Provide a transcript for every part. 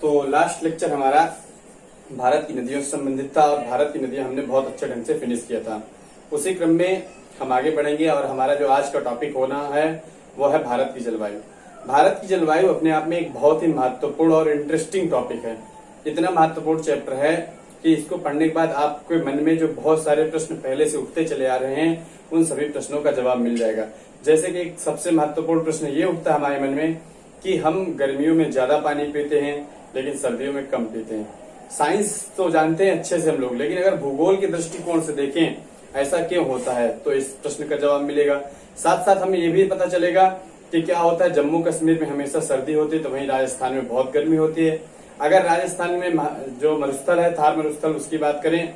तो last lecture हमारा भारत की नदियों से संबंधित था और भारत की नदियां हमने बहुत अच्छे ढंग से फिनिश किया था। उसी क्रम में हम आगे बढ़ेंगे और हमारा जो आज का टॉपिक होना है वो है भारत की जलवायु। भारत की जलवायु अपने आप में एक बहुत ही महत्वपूर्ण और इंटरेस्टिंग टॉपिक है। इतना महत्वपूर्ण चैप्टर है कि इसको पढ़ने के बाद आपके मन में जो बहुत सारे प्रश्न पहले से उठते चले आ रहे हैं उन सभी प्रश्नों का जवाब मिल जाएगा। जैसे कि एक सबसे महत्वपूर्ण प्रश्न ये उठता है हमारे मन में कि हम गर्मियों में ज्यादा पानी पीते हैं लेकिन सर्दियों में कम पीते हैं। साइंस तो जानते हैं अच्छे से हम लोग, लेकिन अगर भूगोल के दृष्टिकोण से देखें ऐसा क्यों होता है तो इस प्रश्न का जवाब मिलेगा। साथ साथ हमें ये भी पता चलेगा कि क्या होता है जम्मू कश्मीर में हमेशा सर्दी होती है तो वहीं राजस्थान में बहुत गर्मी होती है। अगर राजस्थान में जो मरुस्थल है थार मरुस्थल उसकी बात करें,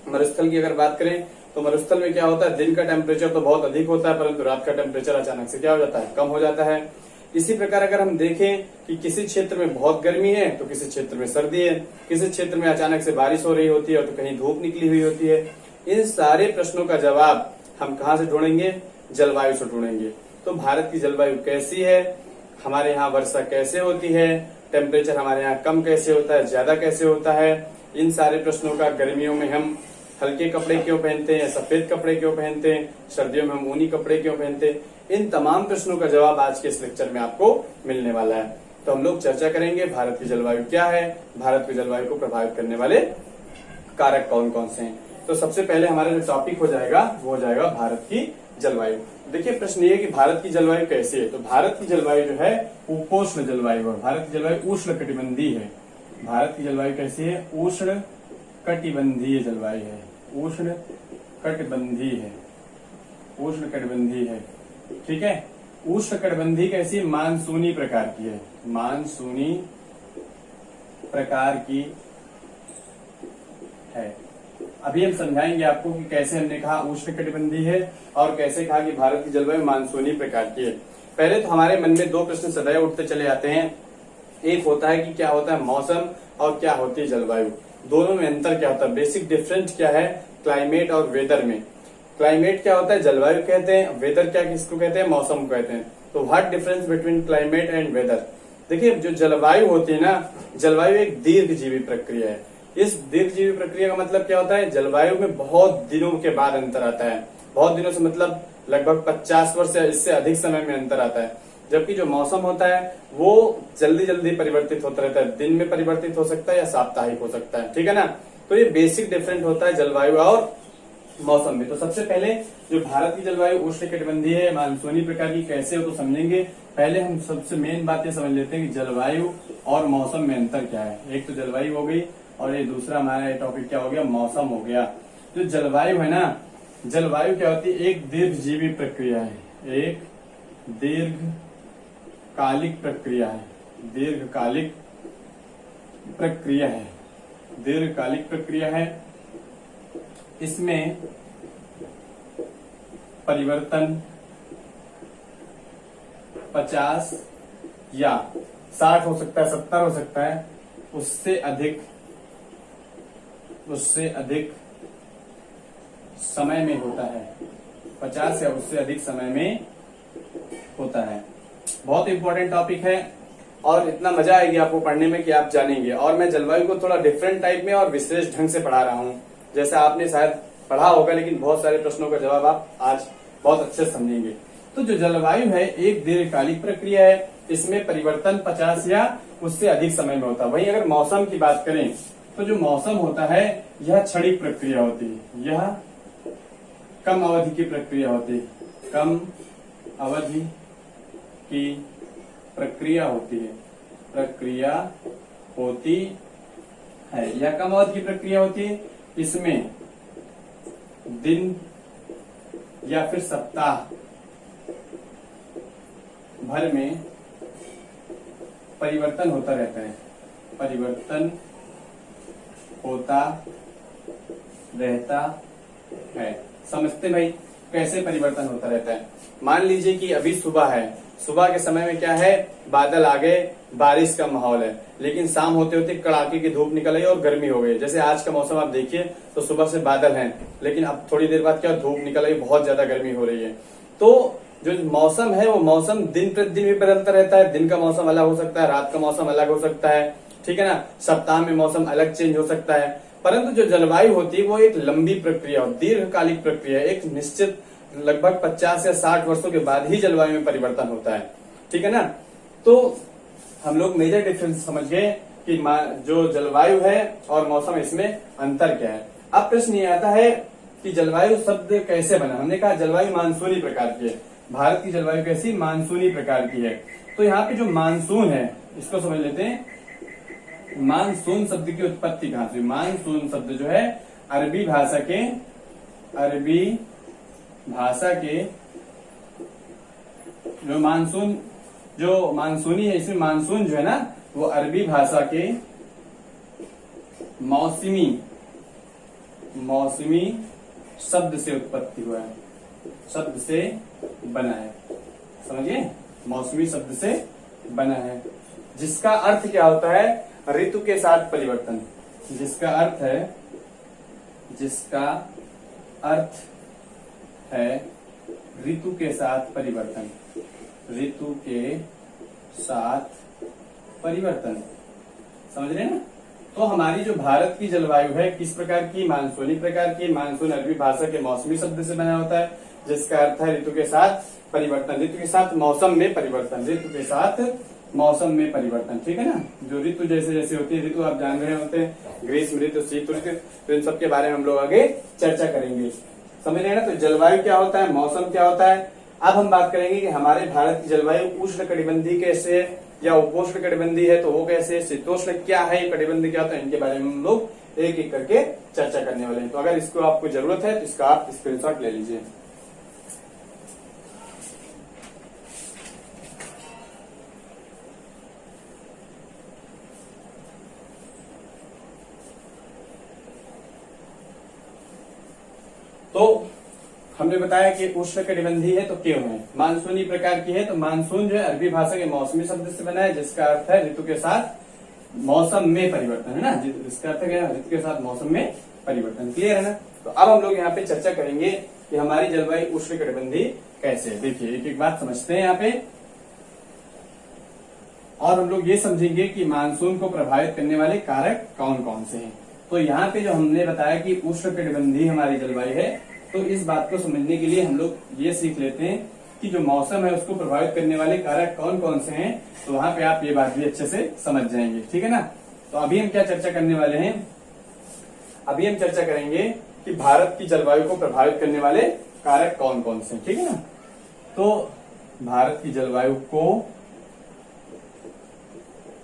मरुस्थल की अगर बात करें तो मरुस्थल में क्या होता है दिन का टेम्परेचर तो बहुत अधिक होता है परंतु रात का टेम्परेचर अचानक से क्या हो जाता है, कम हो जाता है। इसी प्रकार अगर हम देखें कि किसी क्षेत्र में बहुत गर्मी है तो किसी क्षेत्र में सर्दी है, किसी क्षेत्र में अचानक से बारिश हो रही होती है और तो कहीं धूप निकली हुई होती है। इन सारे प्रश्नों का जवाब हम कहाँ से ढूंढेंगे, जलवायु से ढूंढेंगे। तो भारत की जलवायु कैसी है, हमारे यहाँ वर्षा कैसे होती है, टेम्परेचर हमारे यहाँ कम कैसे होता है, ज्यादा कैसे होता है, इन सारे प्रश्नों का गर्मियों में हम हल्के कपड़े क्यों पहनते हैं, सफेद कपड़े क्यों पहनते हैं, सर्दियों में हम ऊनी कपड़े क्यों पहनते हैं, इन तमाम प्रश्नों का जवाब आज के इस लेक्चर में आपको मिलने वाला है। तो हम लोग चर्चा करेंगे भारत की जलवायु क्या है, भारत की जलवायु को प्रभावित करने वाले कारक कौन कौन से हैं। तो सबसे पहले हमारा जो टॉपिक हो जाएगा वो हो जाएगा भारत की जलवायु। देखिए प्रश्न ये कि भारत की जलवायु कैसी है, तो भारत की जलवायु जो है उपोष्ण जलवायु है। भारत की जलवायु उष्ण कटिबंधीय है। भारत की जलवायु कैसी है, उष्ण कटिबंधीय जलवायु है। उष्ण कटिबंधीय है, उष्ण कटिबंधीय है, ठीक है। उष्ण कटिबंधीय कैसी, मानसूनी प्रकार की है, मानसूनी प्रकार की है। अभी हम समझाएंगे आपको कि कैसे हमने कहा उष्ण कटिबंधीय है और कैसे कहा कि भारत की जलवायु मानसूनी प्रकार की है। पहले तो हमारे मन में दो प्रश्न सदैव उठते चले आते हैं। एक होता है कि क्या होता है मौसम और क्या होती है जलवायु, दोनों में अंतर क्या होता है, बेसिक डिफरेंस क्या है क्लाइमेट और वेदर में। क्लाइमेट क्या होता है, जलवायु कहते हैं, वेदर क्या किसको कहते हैं, मौसम कहते हैं। तो what difference between climate and weather. देखिए जो जलवायु होती है ना, जलवायु एक दीर्घजीवी प्रक्रिया है। इस दीर्घजीवी प्रक्रिया का मतलब क्या होता है, जलवायु में बहुत दिनों के बाद अंतर आता है। बहुत दिनों से मतलब लगभग 50 वर्ष या इससे अधिक समय में अंतर आता है। जबकि जो मौसम होता है वो जल्दी जल्दी परिवर्तित होता रहता है, दिन में परिवर्तित हो सकता है या साप्ताहिक हो सकता है, ठीक है ना। तो ये बेसिक डिफरेंट होता है जलवायु और मौसम में। तो सबसे पहले जो भारत की जलवायु उष्ण कटिबंधीय है, मानसूनी प्रकार की कैसे हो तो समझेंगे। पहले हम सबसे मेन बात ये समझ लेते हैं कि जलवायु और मौसम में अंतर क्या है। एक तो जलवायु हो गई और ये दूसरा हमारा टॉपिक क्या हो गया, मौसम हो गया। जो जलवायु है ना, जलवायु क्या होती है, एक दीर्घजीवी प्रक्रिया है, एक दीर्घकालिक प्रक्रिया है, दीर्घकालिक प्रक्रिया है, दीर्घकालिक प्रक्रिया है। इसमें परिवर्तन 50 या 60 हो सकता है, 70 हो सकता है, उससे अधिक समय में होता है, 50 या उससे अधिक समय में होता है। बहुत इंपॉर्टेंट टॉपिक है और इतना मजा आएगी आपको पढ़ने में कि आप जानेंगे। और मैं जलवायु को थोड़ा डिफरेंट टाइप में और विशेष ढंग से पढ़ा रहा हूँ, जैसा आपने शायद पढ़ा होगा, लेकिन बहुत सारे प्रश्नों का जवाब आप आज बहुत अच्छे से समझेंगे। तो जो जलवायु है एक दीर्घकालिक प्रक्रिया है, इसमें परिवर्तन 50 या उससे अधिक समय में होता है। वहीं अगर मौसम की बात करें तो जो मौसम होता है यह क्षणिक प्रक्रिया होती है, यह कम अवधि की प्रक्रिया होती है, कम अवधि की प्रक्रिया होती है, प्रक्रिया होती है, यह कम अवधि की प्रक्रिया होती है। इसमें दिन या फिर सप्ताह भर में परिवर्तन होता रहता है, परिवर्तन होता रहता है। समझते भाई कैसे परिवर्तन होता रहता है। मान लीजिए कि अभी सुबह है, सुबह के समय में क्या है, बादल आ गए, बारिश का माहौल है, लेकिन शाम होते होते कड़ाके की धूप निकल आई और गर्मी हो गई। जैसे आज का मौसम आप देखिए तो सुबह से बादल हैं, लेकिन अब थोड़ी देर बाद क्या धूप निकल आई, बहुत ज्यादा गर्मी हो रही है। तो जो मौसम है वो मौसम दिन प्रतिदिन भी बदलता रहता है। दिन का मौसम अलग हो सकता है, रात का मौसम अलग हो सकता है, ठीक है ना, सप्ताह में मौसम अलग चेंज हो सकता है। परंतु जो जलवायु होती है वो एक लंबी प्रक्रिया और दीर्घकालिक प्रक्रिया, एक निश्चित लगभग 50 या 60 वर्षों के बाद ही जलवायु में परिवर्तन होता है, ठीक है ना। तो हम लोग मेजर डिफरेंस समझ गए कि जो जलवायु है और मौसम, इसमें अंतर क्या है। अब प्रश्न ये आता है कि जलवायु शब्द कैसे बना। हमने कहा जलवायु मानसूनी प्रकार की है, भारत की जलवायु कैसी, मानसूनी प्रकार की है। तो यहाँ पे जो मानसून है इसको समझ लेते हैं। मानसून शब्द की उत्पत्ति कहां से। मानसून शब्द जो है अरबी भाषा के जो मानसूनी है, इसमें मानसून जो है ना वो अरबी भाषा के मौसमी शब्द से उत्पत्ति हुआ है, शब्द से बना है, समझिए, मौसमी शब्द से बना है, जिसका अर्थ क्या होता है, ऋतु के साथ परिवर्तन। जिसका अर्थ है ऋतु के साथ परिवर्तन, ऋतु के साथ परिवर्तन, समझ रहे हैं ना। तो हमारी जो भारत की जलवायु है किस प्रकार की, मानसूनी प्रकार की। मानसून अरबी भाषा के मौसमी शब्द से बना होता है, जिसका अर्थ है ऋतु के साथ परिवर्तन, ऋतु के साथ मौसम में परिवर्तन, ऋतु के साथ मौसम में परिवर्तन, ठीक है ना। जो ऋतु जैसे जैसे होती है, ऋतु आप जान रहे होते हैं, ग्रीष्म ऋतु, शीत ऋतु, तो इन सब के बारे में हम लोग आगे चर्चा करेंगे, समझ रहे हैं ना। तो जलवायु क्या होता है, मौसम क्या होता है। अब हम बात करेंगे कि हमारे भारत की जलवायु उष्ण कटिबंधीय कैसे है या उपोष्ण कटिबंधीय है, तो वो कैसे, शीतोष्ण क्या है, कटिबंधीय क्या होता है, इनके बारे में हम लोग एक एक करके चर्चा करने वाले हैं। तो अगर इसको आपको जरूरत है तो इसका आप स्क्रीनशॉट ले लीजिए। तो हमने बताया कि उष्ण कटिबंधीय है तो क्यों है, मानसूनी प्रकार की है तो मानसून जो है अरबी भाषा के मौसमी शब्द से बना है, जिसका अर्थ है ऋतु के साथ मौसम में परिवर्तन, है ना। जिसका अर्थ है ऋतु के साथ मौसम में परिवर्तन, क्लियर है ना। तो अब हम लोग यहाँ पे चर्चा करेंगे कि हमारी जलवायु उष्ण कटिबंधीय कैसे है। देखिए एक एक बात समझते हैं यहाँ पे, और हम लोग ये समझेंगे कि मानसून को प्रभावित करने वाले कारक कौन कौन से हैं। तो यहाँ पे जो हमने बताया कि उष्ण कटिबंधीय हमारी जलवायु है, तो इस बात को समझने के लिए हम लोग ये सीख लेते हैं कि जो मौसम है उसको प्रभावित करने वाले कारक कौन कौन से हैं। तो वहां पे आप ये बात भी अच्छे से समझ जाएंगे, ठीक है ना। तो अभी हम क्या चर्चा करने वाले हैं, अभी हम चर्चा करेंगे कि भारत की जलवायु को प्रभावित करने वाले कारक कौन कौन से, ठीक है ना। तो भारत की जलवायु को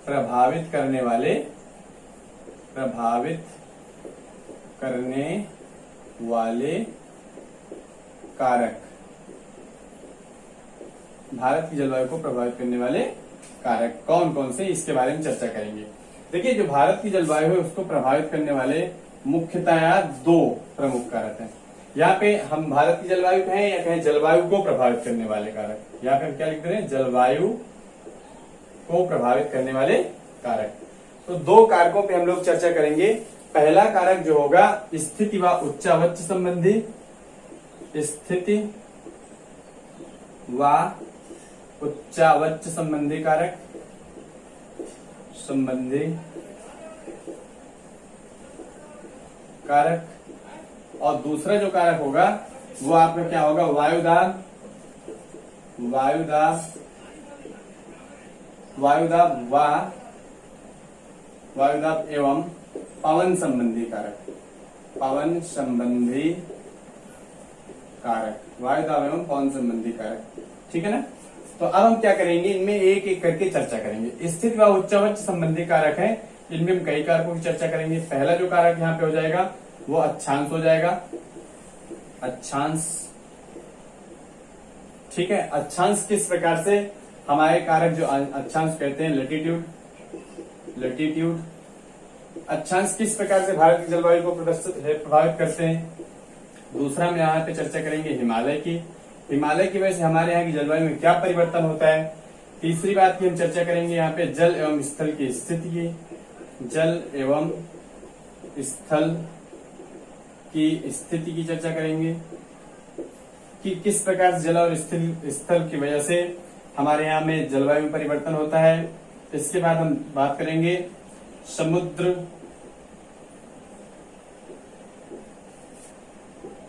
प्रभावित करने वाले कारक, भारत की जलवायु को प्रभावित करने वाले कारक कौन कौन से, इसके बारे में चर्चा करेंगे। देखिए जो भारत की जलवायु है उसको प्रभावित करने वाले मुख्यतया दो प्रमुख कारक हैं। यहाँ पे हम भारत की जलवायु कहें या कहें जलवायु को प्रभावित करने वाले कारक, यहाँ पे हम क्या लिखते हैं, जलवायु को प्रभावित करने वाले कारक। तो दो कारकों पे हम लोग चर्चा करेंगे। पहला कारक जो होगा स्थिति व उच्चावच संबंधी, स्थिति व उच्चावच संबंधी कारक, और दूसरा जो कारक होगा वो आपका क्या होगा, वायुदाब एवं पवन संबंधी कारक, वायुदाब एवं पवन संबंधी कारक, ठीक है ना। तो अब हम क्या करेंगे, इनमें एक एक करके चर्चा करेंगे। स्थिति व उच्चावच संबंधी कारक है, इनमें हम कई कारकों की चर्चा करेंगे। पहला जो कारक यहाँ पे हो जाएगा वो अक्षांश हो जाएगा, अक्षांश, ठीक है। अक्षांश किस प्रकार से, हमारे कारक जो अक्षांश कहते हैं लैटिट्यूड, अक्षांश किस प्रकार से भारत की जलवायु को प्रभावित करते हैं। दूसरा हम यहाँ पे चर्चा करेंगे हिमालय की वजह से हमारे यहाँ की जलवायु में क्या परिवर्तन होता है। तीसरी बात की हम चर्चा करेंगे यहाँ पे जल एवं स्थल की स्थिति की, जल एवं स्थल की स्थिति की चर्चा करेंगे कि किस प्रकार से जल और स्थल की वजह से हमारे यहाँ में जलवायु में परिवर्तन होता है। इसके बाद हम बात करेंगे समुद्र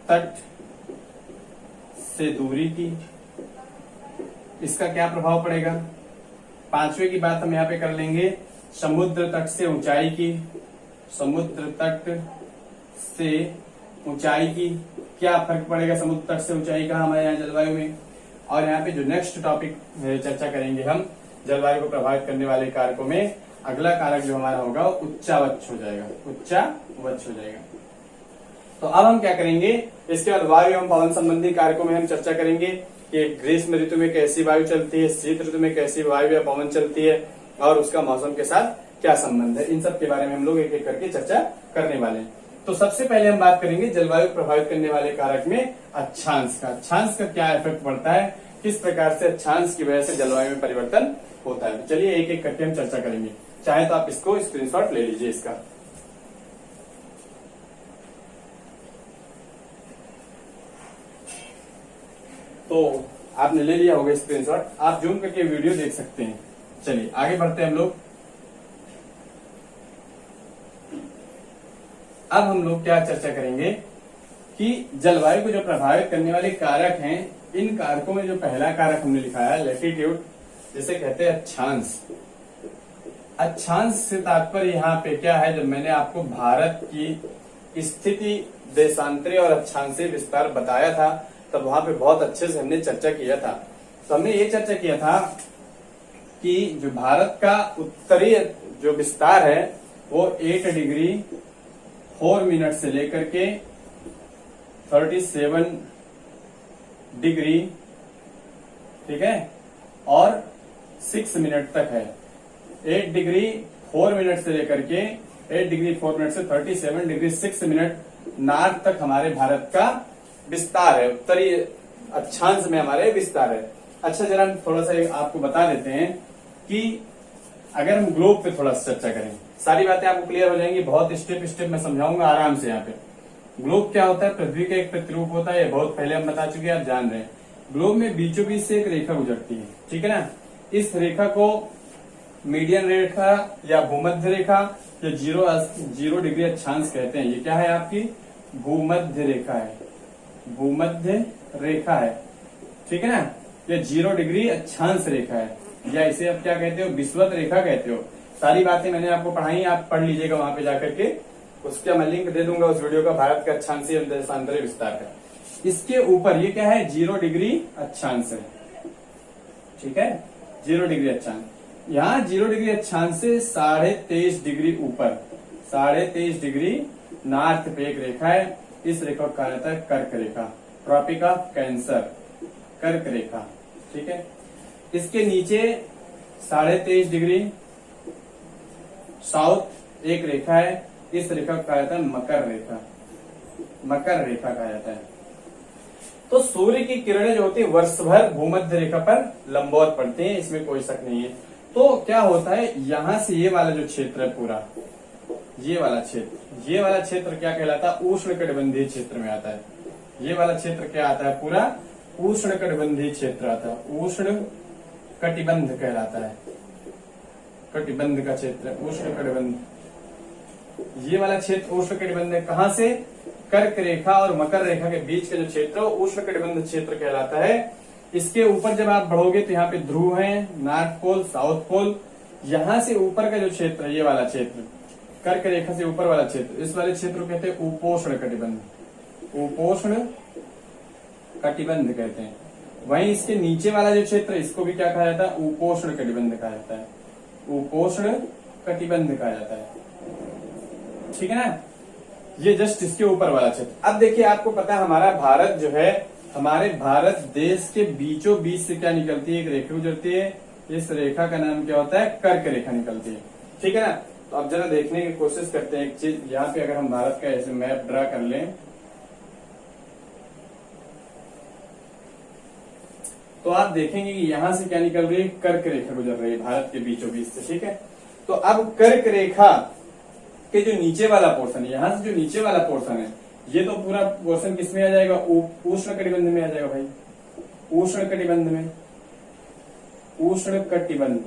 तट से दूरी की, इसका क्या प्रभाव पड़ेगा। पांचवे की बात हम यहाँ पे कर लेंगे, समुद्र तट से ऊंचाई की, समुद्र तट से ऊंचाई की क्या फर्क पड़ेगा समुद्र तट से ऊंचाई का हमारे यहाँ जलवायु में। और यहाँ पे जो नेक्स्ट टॉपिक चर्चा करेंगे हम जलवायु को प्रभावित करने वाले कारकों में, अगला कारक जो हमारा होगा वो उच्चावच हो जाएगा, उच्चावच हो जाएगा। तो अब हम क्या करेंगे, इसके बाद वायु एवं पवन संबंधी कारकों में हम चर्चा करेंगे कि ग्रीष्म ऋतु में कैसी वायु चलती है, शीत ऋतु में कैसी वायु या पवन चलती है और उसका मौसम के साथ क्या संबंध है। इन सब के बारे में हम लोग एक एक करके चर्चा करने वाले हैं। तो सबसे पहले हम बात करेंगे जलवायु प्रभावित करने वाले कारक में अक्षांश का। अक्षांश का क्या इफेक्ट पड़ता है, किस प्रकार से अक्षांश की वजह से जलवायु में परिवर्तन होता है। चलिए एक एक करके हम चर्चा करेंगे। चाहे तो आप इसको स्क्रीनशॉट ले लीजिए इसका। तो आपने ले लिया होगा स्क्रीनशॉट, आप जूम करके वीडियो देख सकते हैं। चलिए आगे बढ़ते हैं हम लोग। अब हम लोग क्या चर्चा करेंगे कि जलवायु को जो प्रभावित करने वाले कारक हैं, इन कारकों में जो पहला कारक हमने लिखा है लैटिट्यूड, जिसे कहते हैं अक्षांश। अक्षांश से तात्पर्य यहाँ पे क्या है, जब मैंने आपको भारत की स्थिति देशांतरीय और अक्षांशीय विस्तार बताया था तब वहां पे बहुत अच्छे से हमने चर्चा किया था। तो हमने ये चर्चा किया था कि जो भारत का उत्तरीय जो विस्तार है वो 8 डिग्री 4 मिनट से लेकर के 37 डिग्री, ठीक है, और 6 मिनट तक है। 8 डिग्री 4 मिनट से लेकर के 8 डिग्री 4 मिनट से 37 डिग्री 6 मिनट नॉर्थ तक हमारे भारत का विस्तार है, उत्तरी अक्षांश में हमारे विस्तार है। अच्छा, जरा हम थोड़ा सा आपको बता देते हैं कि अगर हम ग्लोब पे थोड़ा सा चर्चा करें, सारी बातें आपको क्लियर हो जाएंगी। बहुत स्टेप स्टेप मैं समझाऊंगा आराम से। यहाँ पे ग्लोब क्या होता है, पृथ्वी का एक प्रतिरूप होता है, ये बहुत पहले हम बता चुके हैं, आप जान रहे हैं। ग्लोब में बीचों बीच से एक रेखा गुजरती है, ठीक है ना। इस रेखा को मीडियन रेखा या भूमध्य रेखा या जीरो डिग्री अक्षांश कहते हैं। ये क्या है, आपकी भूमध्य रेखा है, भूमध्य रेखा है, ठीक है ना। ये 0 डिग्री अक्षांश रेखा है, या इसे आप क्या कहते हो, विषुवत रेखा कहते हो। सारी बातें मैंने आपको पढ़ाई, आप पढ़ लीजिएगा वहां पे जाकर के। उसका मैं लिंक दे दूंगा उस वीडियो का, भारत का अक्षांशीय देशांतरीय विस्तार का। इसके ऊपर ये क्या है, 0 डिग्री अक्षांश है, ठीक है, 0 डिग्री अक्षांश। यहाँ 0 डिग्री अक्षांश से 23.5 डिग्री ऊपर, 23.5 डिग्री नॉर्थ पे एक रेखा है। इस रेखा का कहता है कर्क रेखा, ट्रॉपिक ऑफ कैंसर, कर्क रेखा, ठीक है। इसके नीचे 23.5 डिग्री साउथ एक रेखा है, इस रेखा को कहा जाता है मकर रेखा, मकर रेखा कहा जाता है। तो सूर्य की किरणें जो होती है वर्ष भर भूमध्य रेखा पर लंबवत पड़ती हैं, इसमें कोई शक नहीं है। तो क्या होता है, यहां से ये वाला जो क्षेत्र है पूरा, ये वाला क्षेत्र क्या कहलाता है, उष्णकटिबंधीय क्षेत्र में आता है। ये वाला क्षेत्र क्या आता है, पूरा उष्णकटिबंधीय क्षेत्र आता है, उष्ण कटिबंध कहलाता है, कटिबंध का क्षेत्र उष्ण कटिबंध। ये वाला क्षेत्र उष्ण कटिबंध है, कहां से, कर्क रेखा और मकर रेखा के बीच का जो क्षेत्र उष्ण कटिबंध क्षेत्र कहलाता है। इसके ऊपर जब आप बढ़ोगे तो यहाँ पे ध्रुव है, नॉर्थ पोल, साउथ पोल। यहां से ऊपर का जो क्षेत्र है, ये वाला क्षेत्र कर्क रेखा से ऊपर वाला क्षेत्र, इस वाले क्षेत्र को कहते हैं उपोष्ण कटिबंध, उपोष्ण कटिबंध कहते हैं। वहीं इसके नीचे वाला जो क्षेत्र, इसको भी क्या कहा जाता है, उपोष्ण कटिबंध कहा जाता है, उपोष्ण कटिबंध कहा जाता है, ठीक है ना। ये जस्ट इसके ऊपर वाला क्षेत्र। अब देखिए, आपको पता है हमारा भारत जो है, हमारे भारत देश के बीचों बीच से क्या निकलती है, एक रेखा गुजरती है। इस रेखा का नाम क्या होता है, कर्क रेखा निकलती है, ठीक है ना। तो अब जरा देखने की कोशिश करते हैं एक चीज, यहाँ पे अगर हम भारत का ऐसे मैप ड्रा कर लें तो आप देखेंगे कि यहां से क्या निकल रही है, कर्क रेखा गुजर रही है भारत के बीचों बीच से, ठीक है। तो अब कर्क रेखा के जो नीचे वाला पोर्शन है, यहां से जो नीचे वाला पोर्शन है, ये तो पूरा पोर्शन किस में आ जाएगा, उष्ण कटिबंध में आ जाएगा भाई, उष्ण कटिबंध में, उष्ण कटिबंध,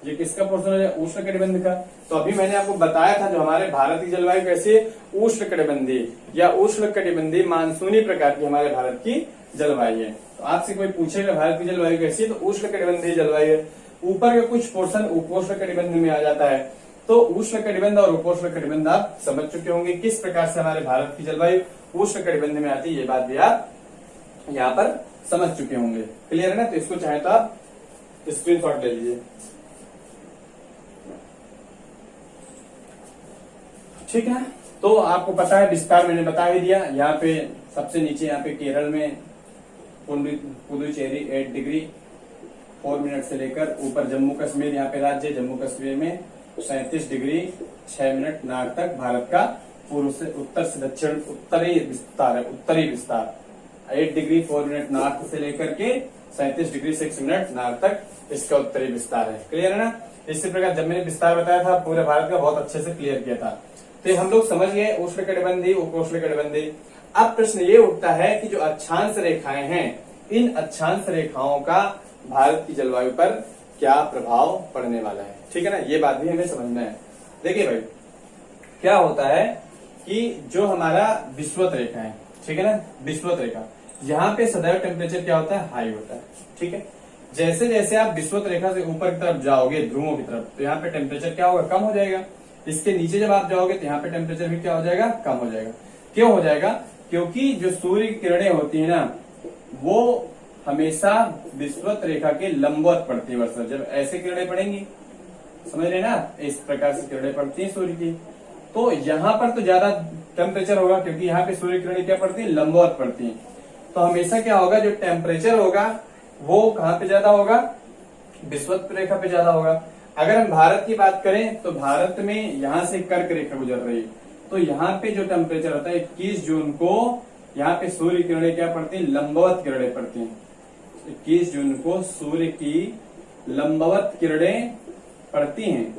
ये किसका पोर्शन हो जाएगा, उष्ण कटिबंध का। तो अभी मैंने आपको बताया था जो हमारे भारत की जलवायु कैसी है, उष्ण कटिबंधीय या उष्ण कटिबंधीय मानसूनी प्रकार की हमारे भारत की जलवायु है। तो आपसे कोई पूछेगा भारत की जलवायु कैसी है, तो उष्ण कटिबंधीय जलवायु है। ऊपर का कुछ पोर्शन उपोष्ण कटिबंध में आ जाता है। तो उष्ण कटिबंध और उपोष्ण कटिबंध आप समझ चुके होंगे किस प्रकार से हमारे भारत की जलवायु उष्ण कटिबंध में आती है, ये बात भी आप यहाँ पर समझ चुके होंगे। क्लियर है ना। तो इसको चाहे तो आप स्क्रीनशॉट ले लीजिए। ठीक है। तो आपको पता है, विस्तार मैंने बता ही दिया। यहाँ पे सबसे नीचे यहाँ पे केरल में पुडुचेरी 8 डिग्री 4 मिनट से लेकर ऊपर जम्मू कश्मीर, यहाँ पे राज्य जम्मू कश्मीर में 37 डिग्री 6 मिनट नाग तक भारत का पूर्व से उत्तर से दक्षिण उत्तरी विस्तार है। उत्तरी विस्तार 8 डिग्री 4 मिनट नॉर्थ से लेकर के 37 डिग्री 6 मिनट नॉर्थ तक इसका उत्तरी विस्तार है। क्लियर है ना। इसी प्रकार जब मैंने विस्तार बताया था पूरे भारत का, बहुत अच्छे से क्लियर किया था। तो हम लोग समझ गए उष्ण कटिबंधीय उपोष्ण कटिबंधीय। अब प्रश्न ये उठता है कि जो अक्षांश रेखाएं हैं, इन अक्षांश रेखाओं का भारत की जलवायु पर क्या प्रभाव पड़ने वाला है। ठीक है ना, ये बात भी हमें समझना है। देखिए भाई, क्या होता है कि जो हमारा विषुवत रेखा है, ठीक है ना, विषुवत रेखा, यहाँ पे सदैव टेम्परेचर क्या होता है, हाई होता है। ठीक है। जैसे जैसे आप विषुवत रेखा से ऊपर की तरफ जाओगे, ध्रुवों की तरफ, तो यहाँ पे टेम्परेचर क्या होगा, कम हो जाएगा। इसके नीचे जब आप जाओगे तो यहाँ पे टेम्परेचर भी क्या हो जाएगा, कम हो जाएगा। क्यों हो जाएगा, क्योंकि जो सूर्य की किरणें होती है ना, वो हमेशा विषुवत रेखा के लंबवत पड़ती है। वर्षा जब ऐसे किरणें पड़ेंगी, समझ रहे ना, इस प्रकार से किरणें पड़ती है सूर्य की, तो यहाँ पर तो ज्यादा टेम्परेचर होगा, क्योंकि यहाँ पे सूर्य किरणें क्या पड़ती है, लंबवत पड़ती है। तो हमेशा क्या होगा, जो टेम्परेचर होगा वो कहाँ पे ज्यादा होगा, विषुवत रेखा पे ज्यादा होगा। अगर हम भारत की बात करें तो भारत में यहाँ से कर्क रेखा गुजर रही है, तो यहाँ पे जो टेम्परेचर होता है 21 जून को, यहाँ पे सूर्य किरणें क्या पड़ती है, लंबवत किरणें पड़ती हैं। 21 जून को सूर्य की लंबवत किरणें पड़ती हैं।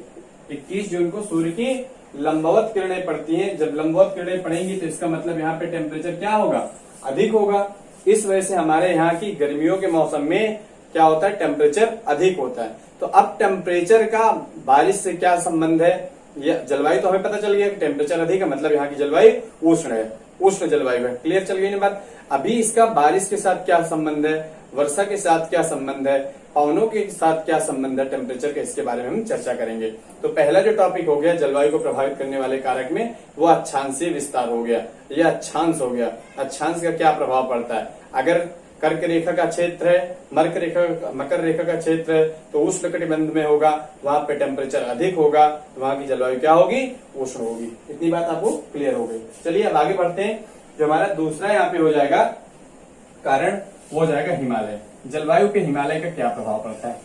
21 जून को सूर्य की लंबवत किरणें पड़ती हैं। जब लंबवत किरणें पड़ेंगी तो इसका मतलब यहाँ पे टेम्परेचर क्या होगा, अधिक होगा। इस वजह से हमारे यहाँ की गर्मियों के मौसम में क्या होता है, टेम्परेचर अधिक होता है। तो अब टेम्परेचर का बारिश से क्या संबंध है, ये जलवायु तो हमें पता चल गया, टेम्परेचर अधिक है मतलब यहाँ की जलवायु उष्ण है, उष्ण जलवायु है। क्लियर चल गई ना बात। अभी इसका बारिश के साथ क्या संबंध है, वर्षा के साथ क्या संबंध है, पवनों के साथ क्या संबंध है टेम्परेचर के, इसके बारे में हम चर्चा करेंगे। तो पहला जो टॉपिक हो गया जलवायु को प्रभावित करने वाले कारक में, वो अक्षांशीय विस्तार हो गया, यह अक्षांश हो गया। अक्षांश का क्या प्रभाव पड़ता है, अगर कर्क रेखा का क्षेत्र है, मकर रेखा का क्षेत्र है, तो उष्ण कटिबंध में होगा, वहां पे टेम्परेचर अधिक होगा, तो वहां की जलवायु क्या होगी, उष्ण होगी। इतनी बात आपको क्लियर हो गई। चलिए अब आगे बढ़ते हैं। जो हमारा दूसरा यहाँ पे हो जाएगा कारण, वो हो जाएगा हिमालय। जलवायु पे हिमालय का क्या प्रभाव पड़ता है।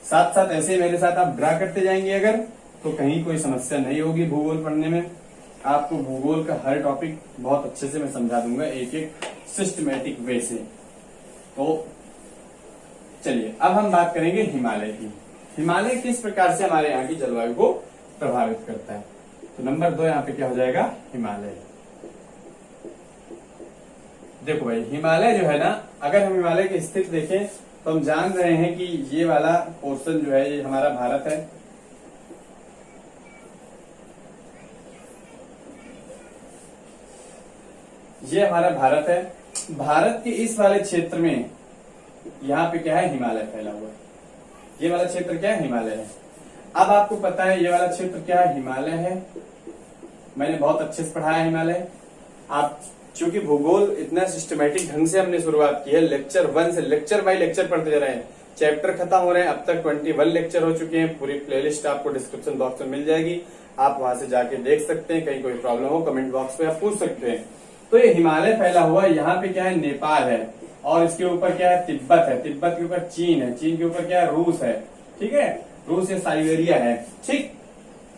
साथ साथ ऐसे मेरे साथ आप ड्रा करते जाएंगे अगर, तो कहीं कोई समस्या नहीं होगी भूगोल पढ़ने में। आपको भूगोल का हर टॉपिक बहुत अच्छे से मैं समझा दूंगा, एक एक सिस्टमेटिक वे से। तो चलिए अब हम बात करेंगे हिमालय की। हिमालय किस प्रकार से हमारे यहाँ की जलवायु को प्रभावित करता है। तो नंबर 2 यहाँ पे क्या हो जाएगा, हिमालय। देखो भाई, हिमालय जो है ना, अगर हम हिमालय की स्थिति देखें तो हम जान रहे हैं कि ये वाला पोर्शन जो है ये हमारा भारत है। ये हमारा भारत है। भारत के इस वाले क्षेत्र में यहाँ पे क्या है, हिमालय फैला हुआ है। ये वाला क्षेत्र क्या है, हिमालय है। अब आपको पता है ये वाला क्षेत्र क्या है, हिमालय है। मैंने बहुत अच्छे से पढ़ाया हिमालय। आप चूंकि भूगोल इतना सिस्टमेटिक ढंग से हमने शुरुआत की है, लेक्चर 1 से लेक्चर बाय लेक्चर पढ़ते जा रहे हैं, चैप्टर खत्म हो रहे हैं। अब तक 21 लेक्चर हो चुके हैं। पूरी प्लेलिस्ट आपको डिस्क्रिप्शन बॉक्स में मिल जाएगी, आप वहां से जाके देख सकते हैं। कहीं कोई प्रॉब्लम हो कमेंट बॉक्स में आप पूछ सकते हैं। तो ये हिमालय फैला हुआ है, यहाँ पे क्या है, नेपाल है, और इसके ऊपर क्या है, तिब्बत है, तिब्बत के ऊपर चीन है, चीन के ऊपर क्या है, रूस है। ठीक है, रूस या साइबेरिया है। ठीक,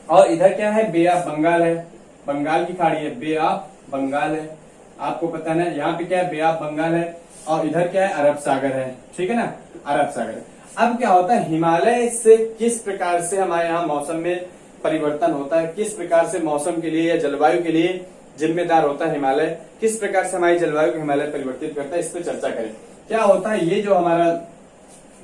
और इधर क्या है, बे ऑफ बंगाल है, बंगाल की खाड़ी है, बे ऑफ बंगाल है। आपको पता है ना, यहाँ पे क्या है, बे ऑफ बंगाल है, और इधर क्या है, अरब सागर है। ठीक है ना, अरब सागर। अब क्या होता है, हिमालय से किस प्रकार से हमारे यहाँ मौसम में परिवर्तन होता है, किस प्रकार से मौसम के लिए या जलवायु के लिए जिम्मेदार होता है हिमालय, किस प्रकार से हमारी जलवायु को हिमालय परिवर्तित करता है, इस पर चर्चा करें। क्या होता है, ये जो हमारा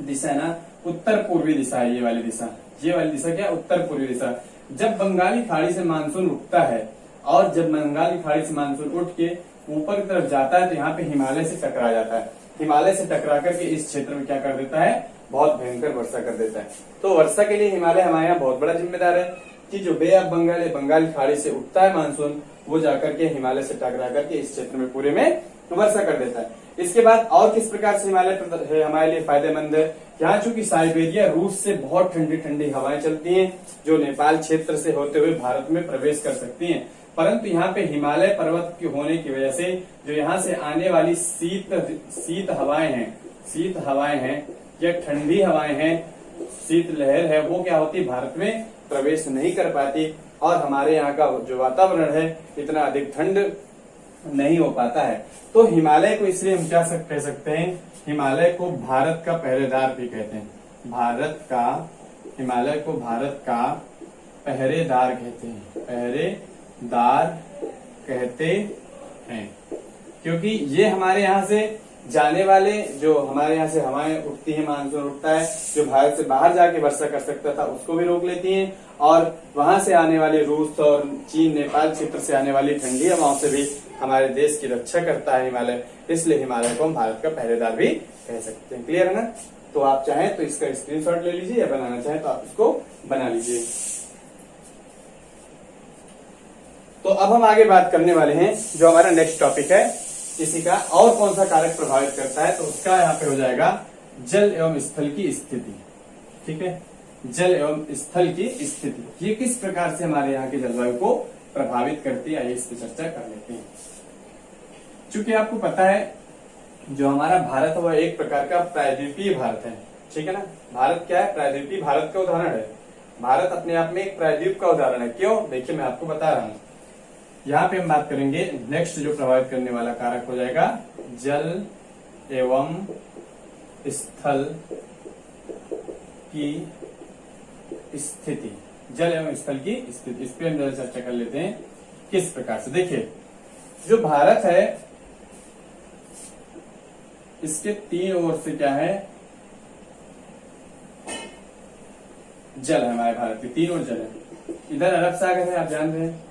दिशा है ना, उत्तर पूर्वी दिशा है, ये वाली दिशा ये वाली दिशा क्या, उत्तर पूर्वी दिशा। जब बंगाली खाड़ी से मानसून उठता है और जब बंगाली खाड़ी से मानसून उठ के ऊपर की तरफ जाता है तो यहाँ पे हिमालय से टकरा जाता है। हिमालय से टकरा करके इस क्षेत्र में क्या कर देता है, बहुत भयंकर वर्षा कर देता है। तो वर्षा के लिए हिमालय हमारे यहाँ बहुत बड़ा जिम्मेदार है कि जो बे ऑफ बंगाल है, बंगाल खाड़ी से उठता है मानसून, वो जाकर के हिमालय से टकरा करके इस क्षेत्र में पूरे में वर्षा कर देता है। इसके बाद और किस प्रकार से हिमालय हमारे लिए फायदेमंद है, यहाँ चूंकि साइबेरिया रूस से बहुत ठंडी ठंडी हवाएं चलती हैं जो नेपाल क्षेत्र से होते हुए भारत में प्रवेश कर सकती हैं, परंतु यहाँ पे हिमालय पर्वत के होने की वजह से जो यहाँ से आने वाली शीत हवाएं हैं या ठंडी हवाएं हैं, शीत लहर है, वो क्या होती, भारत में प्रवेश नहीं कर पाती और हमारे यहाँ का जो वातावरण है इतना अधिक ठंड नहीं हो पाता है। तो हिमालय को इसलिए हम क्या कह सकते हैं, हिमालय को भारत का पहरेदार भी कहते हैं। हिमालय को भारत का पहरेदार कहते हैं, पहरेदार कहते हैं, क्योंकि ये हमारे यहाँ से जाने वाले, जो हमारे यहाँ से हवाएं उठती हैं, मानसून उठता है जो भारत से बाहर जाके वर्षा कर सकता था उसको भी रोक लेती हैं, और वहां से आने वाले रूस और चीन नेपाल क्षेत्र से आने वाली ठंडी हवाओं से भी हमारे देश की रक्षा करता है हिमालय। इसलिए हिमालय को हम भारत का पहरेदार भी कह सकते हैं। क्लियर है ना? तो आप चाहें तो इसका स्क्रीनशॉट ले लीजिए या बनाना चाहें तो आप इसको बना लीजिए। तो अब हम आगे बात करने वाले हैं जो हमारा नेक्स्ट टॉपिक है, किसी का और कौन सा कारक प्रभावित करता है, तो उसका यहाँ पे हो जाएगा जल एवं स्थल की स्थिति। ठीक है, जल एवं स्थल की स्थिति ये किस प्रकार से हमारे यहाँ की जलवायु को प्रभावित करती है, आइए इस पर चर्चा कर लेते हैं। चूंकि आपको पता है जो हमारा भारत है वह एक प्रकार का प्रायद्वीपीय भारत है। ठीक है ना, भारत क्या है, प्रायद्वीपीय भारत का उदाहरण है। भारत अपने आप में एक प्रायद्वीप का उदाहरण है। क्यों, देखिए मैं आपको बता रहा हूं। यहाँ पे हम बात करेंगे, नेक्स्ट जो प्रभावित करने वाला कारक हो जाएगा जल एवं स्थल की स्थिति। जल एवं स्थल की स्थिति, इस पर हम जरा चर्चा कर लेते हैं किस प्रकार से। देखिए जो भारत है इसके तीन ओर से क्या है, जल है। हमारे भारत के तीन ओर जल है। इधर अरब सागर है, आप जान रहे हैं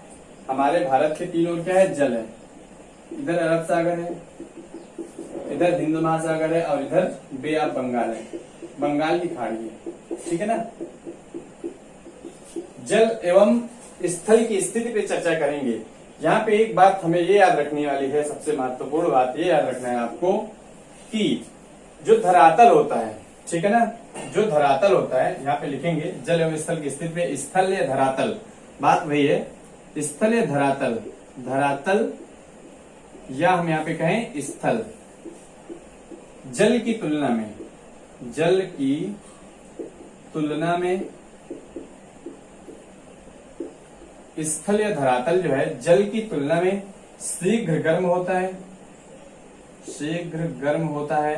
हमारे भारत के तीन ओर क्या है, जल है। इधर अरब सागर है, इधर हिंद महासागर है और इधर बे ऑफ बंगाल है, बंगाल की खाड़ी है। ठीक है ना। जल एवं स्थल की स्थिति पे चर्चा करेंगे। यहाँ पे एक बात हमें ये याद रखने वाली है, सबसे महत्वपूर्ण बात ये याद रखना है आपको कि जो धरातल होता है, ठीक है ना, जो धरातल होता है, यहाँ पे लिखेंगे जल एवं स्थल की स्थिति पे, स्थल या धरातल, बात वही है, स्थल या धरातल, धरातल या हम यहाँ पे कहें स्थल। जल की तुलना में, जल की तुलना में स्थल या धरातल जो है जल की तुलना में शीघ्र गर्म होता है, शीघ्र गर्म होता है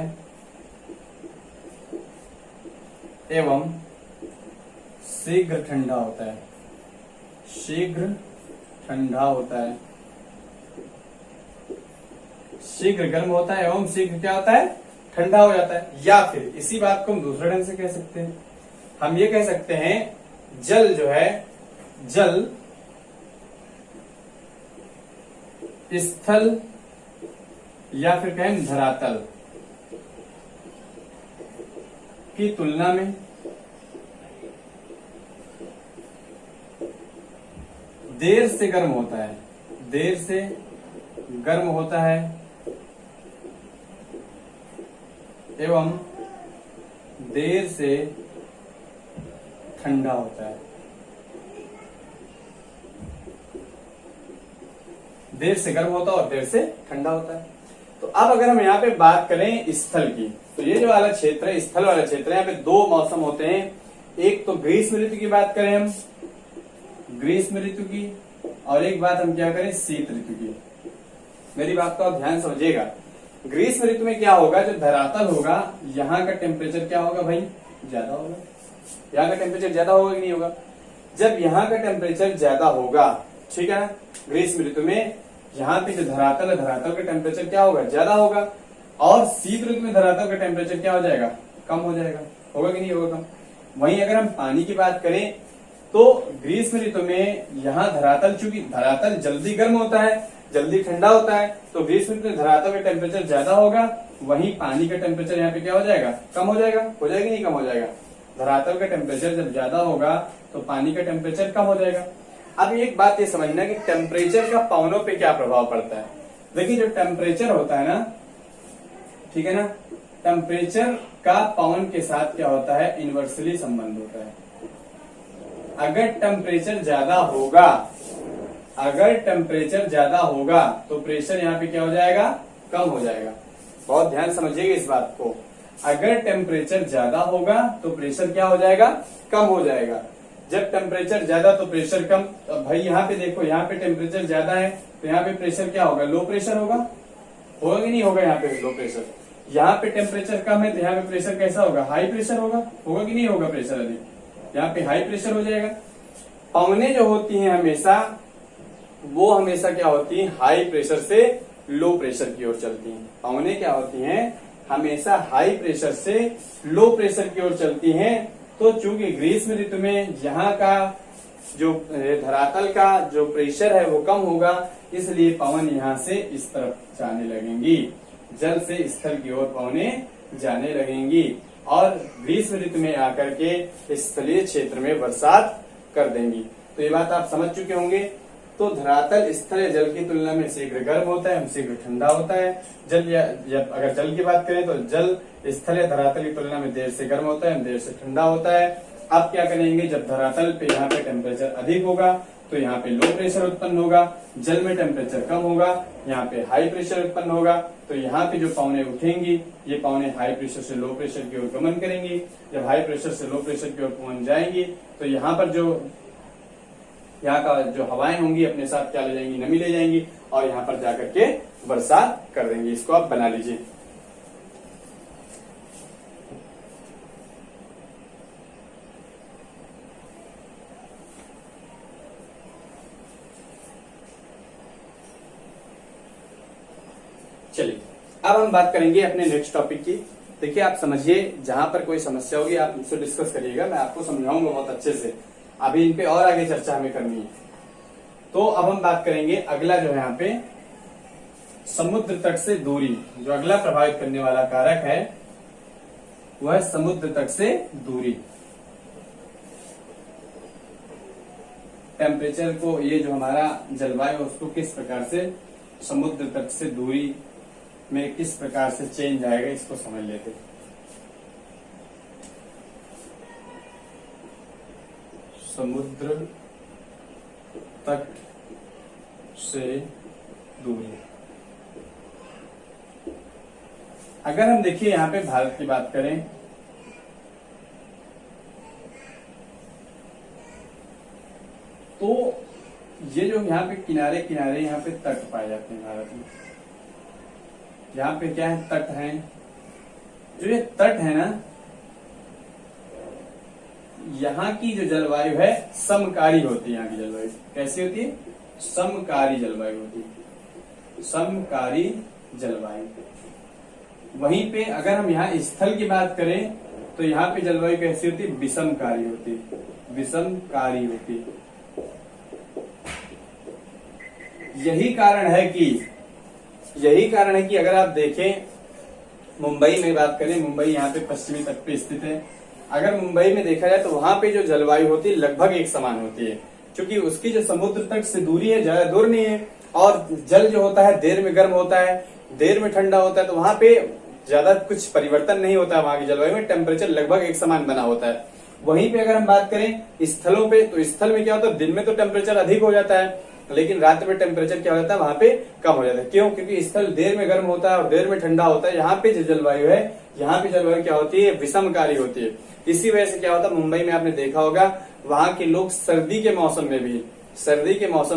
एवं शीघ्र ठंडा होता है, शीघ्र ठंडा होता है। शीघ्र गर्म होता है एवं शीघ्र क्या होता है, ठंडा हो जाता है। या फिर इसी बात को हम दूसरे ढंग से कह सकते हैं, हम ये कह सकते हैं जल जो है, जल स्थल या फिर कहें धरातल की तुलना में देर से गर्म होता है, देर से गर्म होता है एवं देर से ठंडा होता है, देर से गर्म होता है और देर से ठंडा होता है। तो अब अगर हम यहाँ पे बात करें स्थल की, तो ये जो वाला क्षेत्र है स्थल वाला क्षेत्र है, यहाँ पे दो मौसम होते हैं। एक तो ग्रीष्म ऋतु की बात करें हम, ग्रीष्म ऋतु की, और एक बात हम क्या करें, शीत ऋतु की। मेरी बात को आप ध्यान समझिएगा। ग्रीष्म ऋतु में क्या होगा, जो धरातल होगा यहाँ का टेम्परेचर क्या होगा भाई, ज्यादा होगा। यहाँ का टेम्परेचर ज्यादा होगा कि नहीं होगा। जब यहाँ का टेम्परेचर ज्यादा होगा, ठीक है ना, ग्रीष्म ऋतु में यहाँ पे जो धरातल है, धरातल का टेम्परेचर क्या होगा, ज्यादा होगा। और शीत ऋतु में धरातल का टेम्परेचर क्या हो जाएगा, कम हो जाएगा। होगा कि नहीं होगा कम। वहीं अगर हम पानी की बात करें तो ग्रीष्म ऋतु में यहाँ धरातल, चूंकि धरातल जल्दी गर्म होता है, जल्दी ठंडा होता है, तो ग्रीष्म ऋतु में धरातल का टेम्परेचर ज्यादा होगा, वहीं पानी का टेम्परेचर यहाँ पे क्या हो जाएगा, कम हो जाएगा। हो जाएगा नहीं, कम हो जाएगा। धरातल का टेम्परेचर जब ज्यादा होगा तो पानी का टेम्परेचर कम हो जाएगा। अब एक बात ये समझना कि टेम्परेचर का पवनों पे क्या प्रभाव पड़ता है। देखिए जो टेम्परेचर होता है ना, ठीक है ना, टेम्परेचर का पवन के साथ क्या होता है, इनवर्सली संबंध होता है। अगर टेम्परेचर ज्यादा होगा, अगर टेम्परेचर ज्यादा होगा तो प्रेशर यहाँ पे क्या हो जाएगा, कम हो जाएगा। बहुत ध्यान समझिएगा इस बात को। अगर टेम्परेचर ज्यादा होगा तो प्रेशर क्या हो जाएगा, कम हो जाएगा। जब टेम्परेचर ज्यादा तो प्रेशर कम। तो भाई यहाँ पे देखो, यहाँ पे टेम्परेचर ज्यादा है तो यहाँ पे प्रेशर क्या होगा, लो प्रेशर होगा। होगा कि नहीं होगा, यहाँ पे लो प्रेशर। यहाँ पे टेम्परेचर कम है तो यहाँ पे प्रेशर कैसा होगा, हाई प्रेशर होगा। होगा कि नहीं होगा, प्रेशर अधिक, यहाँ पे हाई प्रेशर हो जाएगा। पवनें जो होती हैं हमेशा, वो हमेशा क्या होती हैं, हाई प्रेशर से लो प्रेशर की ओर चलती हैं। पवनें क्या होती हैं, हमेशा हाई प्रेशर से लो प्रेशर की ओर चलती हैं। तो चूंकि ग्रीष्म ऋतु में यहाँ का जो धरातल का जो प्रेशर है वो कम होगा, इसलिए पवन यहाँ से इस तरफ जाने लगेंगी, जल से स्थल की ओर पवनें जाने लगेंगी और ग्रीष्म ऋतु में आकर के स्थलीय क्षेत्र में बरसात कर देंगी। तो ये बात आप समझ चुके होंगे। तो धरातल स्थल या जल की तुलना में शीघ्र गर्म होता है, शीघ्र ठंडा होता है। जल या अगर जल की बात करें तो जल स्थल या धरातल की तुलना में देर से गर्म होता है, देर से ठंडा होता है। अब क्या करेंगे, जब धरातल पे यहाँ पे टेम्परेचर अधिक होगा तो यहाँ पे लो प्रेशर उत्पन्न होगा, जल में टेम्परेचर कम होगा, यहाँ पे हाई प्रेशर उत्पन्न होगा। तो यहाँ पे जो पवनें उठेंगी, ये पवनें हाई प्रेशर से लो प्रेशर की ओर गमन करेंगी। जब हाई प्रेशर से लो प्रेशर की ओर पवन जाएंगी तो यहाँ पर जो यहाँ का जो हवाएं होंगी अपने साथ क्या ले जाएंगी, नमी ले जाएंगी और यहाँ पर जाकर के बरसात कर देंगी। इसको आप बना लीजिए। चलिए अब हम बात करेंगे अपने नेक्स्ट टॉपिक की। देखिए आप समझिए, जहां पर कोई समस्या होगी आप मुझसे डिस्कस करिएगा, मैं आपको समझाऊंगा बहुत अच्छे से। अभी इन पे और आगे चर्चा हमें करनी है। तो अब हम बात करेंगे अगला जो है यहाँ पे समुद्र तट से दूरी। जो अगला प्रभावित करने वाला कारक है वह समुद्र तट से दूरी। टेम्परेचर को, ये जो हमारा जलवायु उसको किस प्रकार से समुद्र तट से दूरी में किस प्रकार से चेंज आएगा, इसको समझ लेते हैं। समुद्र तट से दूरी। अगर हम देखिए यहाँ पे भारत की बात करें तो ये जो यहाँ पे किनारे किनारे यहाँ पे तट पाए जाते हैं भारत में। यहाँ पे क्या है, तट है। जो ये तट है ना, यहाँ की जो जलवायु है समकारी होती है। यहाँ की जलवायु कैसी होती है, समकारी जलवायु होती है, समकारी जलवायु। वहीं पे अगर हम यहाँ स्थल की बात करें तो यहाँ पे जलवायु कैसी होती है, विषमकारी होती है, विषमकारी होती है। यही कारण है कि अगर आप देखें मुंबई में बात करें, मुंबई यहाँ पे पश्चिमी तट पे स्थित है। अगर मुंबई में देखा जाए तो वहां पे जो जलवायु होती है लगभग एक समान होती है, क्योंकि उसकी जो समुद्र तट से दूरी है ज्यादा दूर नहीं है और जल जो होता है देर में गर्म होता है, देर में ठंडा होता है। तो वहां पे ज्यादा कुछ परिवर्तन नहीं होता है, वहां की जलवायु में टेम्परेचर लगभग एक समान बना होता है। वहीं पे अगर हम बात करें स्थलों पे, तो स्थल में क्या होता है, दिन में तो टेम्परेचर अधिक हो जाता है लेकिन रात में टेम्परेचर क्या हो जाता है, वहां पे कम हो जाता है। क्यों? क्योंकि स्थल देर में गर्म होता है और देर में ठंडा होता है। यहाँ पे जो जलवायु है, यहाँ पे जलवायु क्या होती है, विषमकारी होती है। इसी वजह से क्या होता है, मुंबई में आपने देखा होगा वहां के लोग सर्दी के मौसम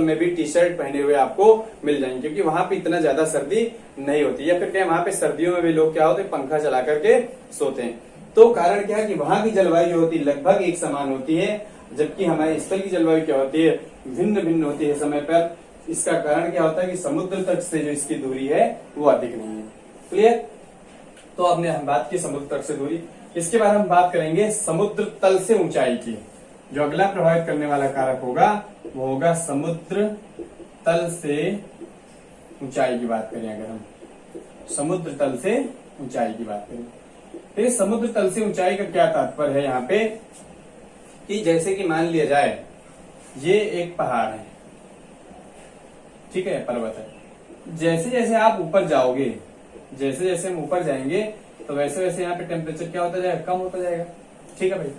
में भी टी शर्ट पहने हुए आपको मिल जाएंगे, क्योंकि वहां पे इतना ज्यादा सर्दी नहीं होती। या फिर क्या, वहां पे सर्दियों में भी लोग क्या होते हैं, पंखा चला करके सोते हैं। तो कारण क्या है कि वहां की जलवायु जो होती है लगभग एक समान होती है, जबकि हमारे स्थल की जलवायु क्या होती है, भिन्न भिन्न होती है समय पर। इसका कारण क्या होता है कि समुद्र तट से जो इसकी दूरी है वो अधिक नहीं है। क्लियर? तो हमने हम बात की समुद्र तट से दूरी। इसके बाद हम बात करेंगे समुद्र तल से ऊंचाई की। जो अगला प्रभावित करने वाला कारक होगा वो होगा समुद्र तल से ऊंचाई की बात करें। अगर हम समुद्र तल से ऊंचाई की बात करें तो समुद्र तल से ऊंचाई का क्या तात्पर्य है यहाँ पे, कि जैसे कि मान लिया जाए ये एक पहाड़ है, ठीक है, पर्वत है। जैसे जैसे आप ऊपर जाओगे, जैसे जैसे हम ऊपर जाएंगे तो वैसे वैसे यहाँ पे टेम्परेचर क्या होता जाएगा, कम होता जाएगा। ठीक है भाई,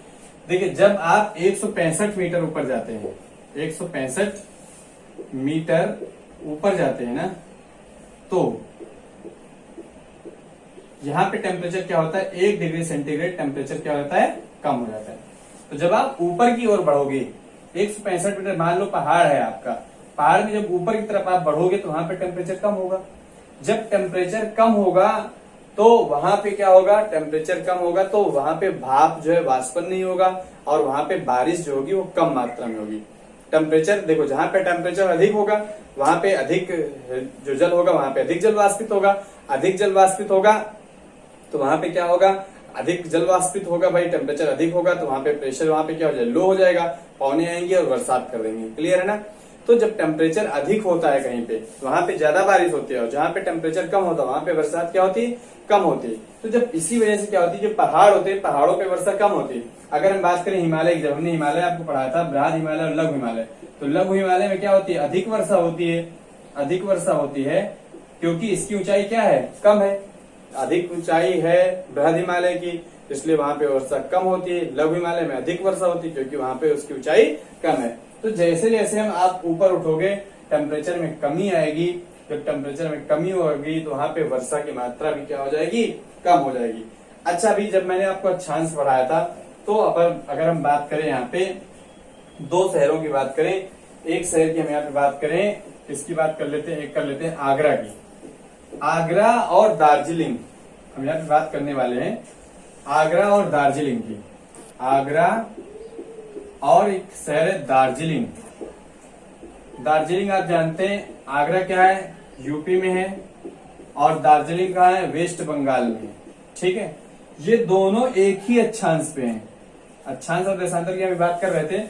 देखिए जब आप 165 मीटर ऊपर जाते हैं, 165 मीटर ऊपर जाते हैं ना, तो यहाँ पे टेम्परेचर क्या होता है, 1 डिग्री सेंटीग्रेड टेम्परेचर क्या होता है, कम हो जाता है। तो जब आप ऊपर की ओर बढ़ोगे, 165 मीटर मान लो पहाड़ है आपका, पहाड़ में जब ऊपर की तरफ आप बढ़ोगे तो वहां पे टेम्परेचर कम होगा। जब टेम्परेचर कम होगा तो वहां पे क्या होगा, टेम्परेचर कम होगा तो वहां पे भाप जो है वाष्पन नहीं होगा और वहां पे बारिश जो होगी वो कम मात्रा में होगी। टेम्परेचर देखो, जहां पे टेम्परेचर अधिक होगा वहां पे अधिक जो जल होगा वहां पे अधिक जल वाष्पित होगा, अधिक जल वाष्पित होगा तो वहां पे क्या होगा, अधिक जल वाष्पित होगा भाई, टेम्परेचर अधिक होगा तो वहां पे प्रेशर वहां पे क्या हो जाएगा, लो हो जाएगा, पौने आएंगे और बरसात कर देंगे। क्लियर है ना। तो जब टेम्परेचर अधिक होता है कहीं पे तो वहां पे ज्यादा बारिश होती है और जहां पे टेम्परेचर कम होता है वहां पे बरसात क्या होती है, कम होती है। तो जब इसी वजह से क्या होती है, जो पहाड़ होते हैं पहाड़ों पे वर्षा कम होती है। अगर हम बात करें हिमालय की, जब हमने हिमालय आपको पढ़ाया था, बृहद हिमालय और लघु हिमालय, तो लघु हिमालय में क्या होती है, अधिक वर्षा होती है, अधिक वर्षा होती है क्योंकि इसकी ऊंचाई क्या है, कम है। अधिक ऊंचाई है बृहद हिमालय की, इसलिए वहां पे वर्षा कम होती है। लघु हिमालय में अधिक वर्षा होती है क्योंकि वहां पे उसकी ऊंचाई कम है। तो जैसे जैसे हम आप ऊपर उठोगे टेम्परेचर में कमी आएगी, जब टेम्परेचर में कमी होगी तो वहां पे वर्षा की मात्रा भी क्या हो जाएगी, कम हो जाएगी। अच्छा, अभी जब मैंने आपको अक्षांश पढ़ाया था तो अगर हम बात करें यहाँ पे 2 शहरों की बात करें, एक शहर की हम यहाँ पे बात करें, किसकी बात कर लेते हैं, एक कर लेते हैं आगरा की। आगरा और दार्जिलिंग हम यहाँ पे बात करने वाले हैं, आगरा और दार्जिलिंग की। आगरा और एक शहर है दार्जिलिंग। दार्जिलिंग आप जानते हैं, आगरा क्या है, यूपी में है और दार्जिलिंग कहाँ है, वेस्ट बंगाल में है। ठीक है, ये दोनों एक ही अक्षांश पे हैं। अक्षांश और देशांतर की हम बात कर रहे थे।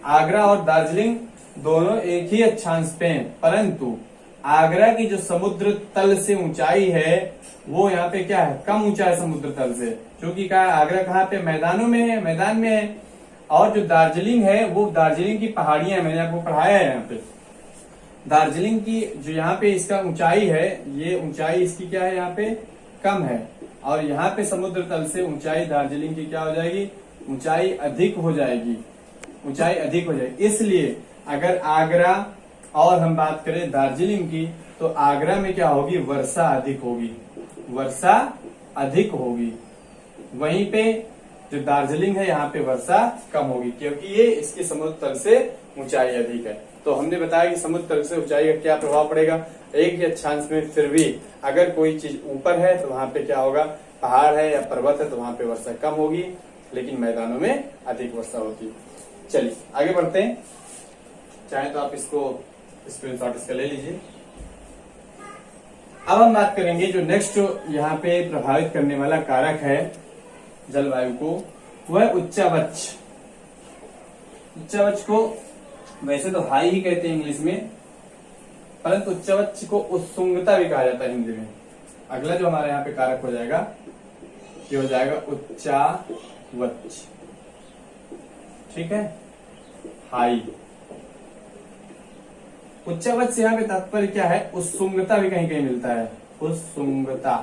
आगरा और दार्जिलिंग दोनों एक ही अक्षांश पे हैं, परंतु आगरा की जो समुद्र तल से ऊंचाई है वो यहाँ पे क्या है, कम ऊंचा है समुद्र तल से, क्योंकि क्या आगरा कहाँ पे, मैदानों में है, मैदान में है। और जो दार्जिलिंग है वो दार्जिलिंग की पहाड़ियां है, मैंने आपको पढ़ाया है यहाँ पे। दार्जिलिंग की जो यहाँ पे इसका ऊंचाई है, ये ऊंचाई इसकी क्या है, यहाँ पे कम है और यहाँ पे समुद्र तल से ऊंचाई दार्जिलिंग की क्या हो जाएगी, ऊंचाई अधिक हो जाएगी, ऊंचाई अधिक हो जाएगी। इसलिए अगर आगरा और हम बात करें दार्जिलिंग की तो आगरा में क्या होगी, वर्षा अधिक होगी, वर्षा अधिक होगी। वहीं पे जो दार्जिलिंग है यहाँ पे वर्षा कम होगी क्योंकि ये इसके समुद्र तल से ऊंचाई अधिक है। तो हमने बताया कि समुद्र तल से ऊंचाई का क्या प्रभाव पड़ेगा, एक ही अक्षांश में फिर भी अगर कोई चीज ऊपर है तो वहां पे क्या होगा, पहाड़ है या पर्वत है तो वहां पे वर्षा कम होगी, लेकिन मैदानों में अधिक वर्षा होती है। चलिए आगे बढ़ते हैं, चाहे तो आप इसको स्क्रीनशॉट इसका ले लीजिए। अब हम बात करेंगे जो नेक्स्ट यहाँ पे प्रभावित करने वाला कारक है जलवायु को, वह उच्चावच। उच्चावच को वैसे तो हाई ही कहते हैं इंग्लिश में, परंतु उच्चावच को उत्सुंगता भी कहा जाता है हिंदी में। अगला जो हमारे यहाँ पे कारक हो जाएगा ये हो जाएगा उच्चावच। ठीक है, हाई। उच्चावच से यहाँ पे तात्पर्य क्या है, उत्सुंगता भी कहीं कहीं मिलता है, उत्सुंगता,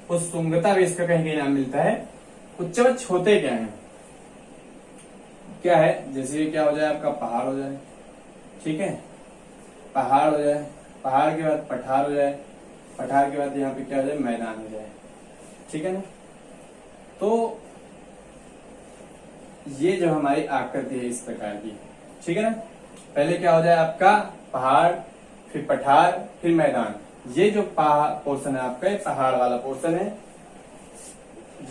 उत्सुंगता भी इसका कहीं कहीं नाम मिलता है। उच्चावच होते क्या है, क्या है, जैसे क्या हो जाए आपका पहाड़ हो जाए, ठीक है, पहाड़ हो जाए, पहाड़ के बाद पठार हो जाए, पठार के बाद यहाँ पे क्या हो जाए, मैदान हो जाए। ठीक है ना। तो ये जो हमारी आकृति है इस प्रकार की, ठीक है ना। पहले क्या हो जाए आपका पहाड़, फिर पठार, फिर मैदान। ये जो पोर्शन है आपका, पहाड़ वाला पोर्शन है,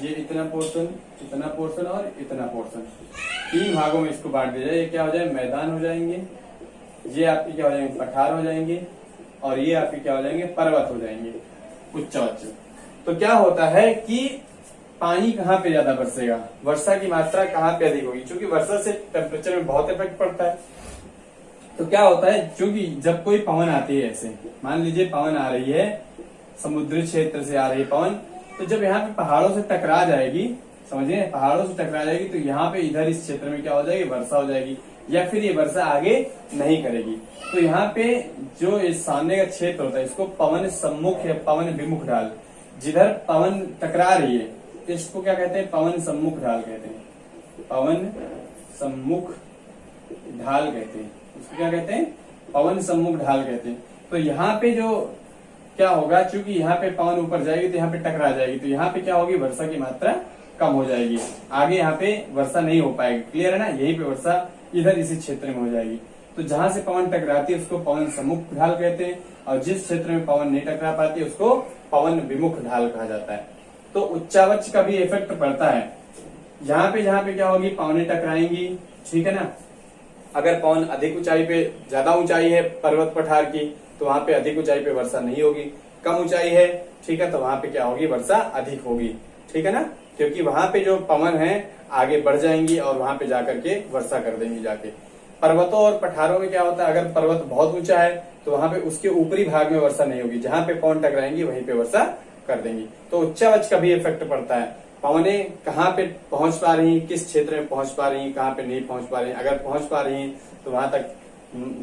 ये इतना पोर्शन, इतना पोर्शन और इतना पोर्शन, 3 भागों में इसको बांट दिया जाए। ये क्या हो जाए, मैदान हो जाएंगे, ये आपके क्या हो जाएंगे, पठार हो जाएंगे और ये आपके क्या हो जाएंगे, पर्वत हो जाएंगे, उच्चावच। तो क्या होता है कि पानी कहाँ पे ज्यादा बरसेगा, वर्षा की मात्रा कहाँ पे अधिक होगी, क्योंकि वर्षा से टेम्परेचर में बहुत इफेक्ट पड़ता है। तो क्या होता है, क्योंकि जब कोई पवन आती है, ऐसे मान लीजिए पवन आ रही है, समुद्री क्षेत्र से आ रही है पवन, तो जब यहाँ पे पहाड़ों से टकरा जाएगी, समझिए पहाड़ों से टकरा जाएगी, तो यहाँ पे इधर इस क्षेत्र में क्या हो जाएगी, वर्षा हो जाएगी, या फिर ये वर्षा आगे नहीं करेगी। तो यहाँ पे जो इस सामने का क्षेत्र होता है, इसको पवन सम्मुख या पवन विमुख ढाल, जिधर पवन टकरा रही है इसको क्या कहते हैं, पवन सम्मुख ढाल कहते हैं, पवन सम्मुख ढाल कहते हैं, इसको क्या कहते हैं, पवन सम्मुख ढाल कहते हैं। तो यहाँ पे जो क्या होगा, चूंकि यहाँ पे पवन ऊपर जाएगी तो यहाँ पे टकरा जाएगी, तो यहाँ पे क्या होगी, वर्षा की मात्रा कम हो जाएगी, आगे यहाँ पे वर्षा नहीं हो पाएगी। क्लियर है ना, यहीं पे वर्षा इधर इसी क्षेत्र में हो जाएगी। तो जहां से पवन टकराती है उसको पवन सम्मुख ढाल कहते हैं, और जिस क्षेत्र में पवन नहीं टकरा पाती है उसको पवन विमुख ढाल कहा जाता है। तो उच्चावच का भी इफेक्ट पड़ता है, जहां पे क्या होगी, पवनें टकराएंगी, ठीक है ना। अगर पवन अधिक ऊंचाई पे, ज्यादा ऊंचाई है पर्वत पठार की, तो वहां पे अधिक ऊंचाई पे वर्षा नहीं होगी, कम ऊंचाई है, ठीक है, तो वहां पे क्या होगी, वर्षा अधिक होगी, ठीक है ना, क्योंकि वहां पे जो पवन है आगे बढ़ जाएंगी और वहां पे जाकर के वर्षा कर देंगी जाके। पर्वतों और पठारों में क्या होता है, अगर पर्वत बहुत ऊंचा है तो वहां पे उसके ऊपरी भाग में वर्षा नहीं होगी, जहां पे पवन टकराएंगी वहीं पे वर्षा कर देंगी। तो उच्चावच का भी इफेक्ट पड़ता है, पवनें कहाँ पे पहुंच पा रही हैं, किस क्षेत्र में पहुंच पा रही हैं, कहाँ पे नहीं पहुंच पा रही हैं। अगर पहुंच पा रही हैं तो वहां तक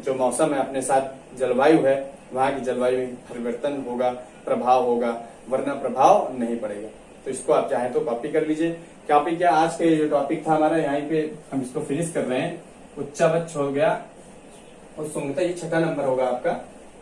जो मौसम है अपने साथ जलवायु है, वहां की जलवायु में परिवर्तन होगा, प्रभाव होगा, वरना प्रभाव नहीं पड़ेगा। तो इसको आप चाहें तो कॉपी कर लीजिए। कॉपी क्या, आज का ये जो टॉपिक था हमारा, यहाँ पे हम इसको फिनिश कर रहे हैं। उच्चावच हो गया और सुंगता, ये छठा नंबर होगा आपका,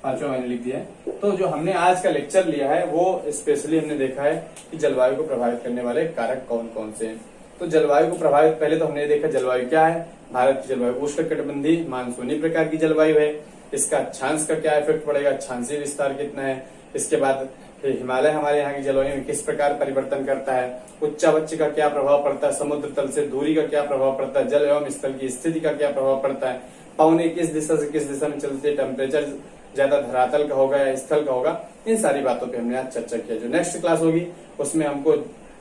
पांचवा मैंने लिख दिया है। तो जो हमने आज का लेक्चर लिया है वो स्पेशली हमने देखा है कि जलवायु को प्रभावित करने वाले कारक कौन कौन से हैं। तो जलवायु को प्रभावित, पहले तो हमने देखा जलवायु क्या है, भारत की जलवायु उष्णकटिबंधीय मानसूनी प्रकार की जलवायु है। इसका अक्षांश का क्या इफेक्ट पड़ेगा, अक्षांशीय विस्तार कितना है। इसके बाद हिमालय हमारे यहाँ की जलवायु में किस प्रकार परिवर्तन करता है, उच्चावच का क्या प्रभाव पड़ता है, समुद्र तल से दूरी का क्या प्रभाव पड़ता है, जल एवं स्थल की स्थिति का क्या प्रभाव पड़ता है, पवनें किस दिशा से किस दिशा में चलती है, टेम्परेचर ज्यादा धरातल का होगा या स्थल का होगा, इन सारी बातों पे हमने आज चर्चा किया। जो नेक्स्ट क्लास होगी उसमें हमको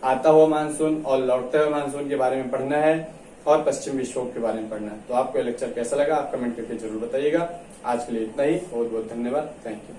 आता हुआ मानसून और लौटते हुए मानसून के बारे में पढ़ना है और पश्चिम विक्षोभ के बारे में पढ़ना है। तो आपको ये लेक्चर कैसा लगा आप कमेंट करके जरूर बताइएगा। आज के लिए इतना ही, बहुत बहुत धन्यवाद, थैंक यू।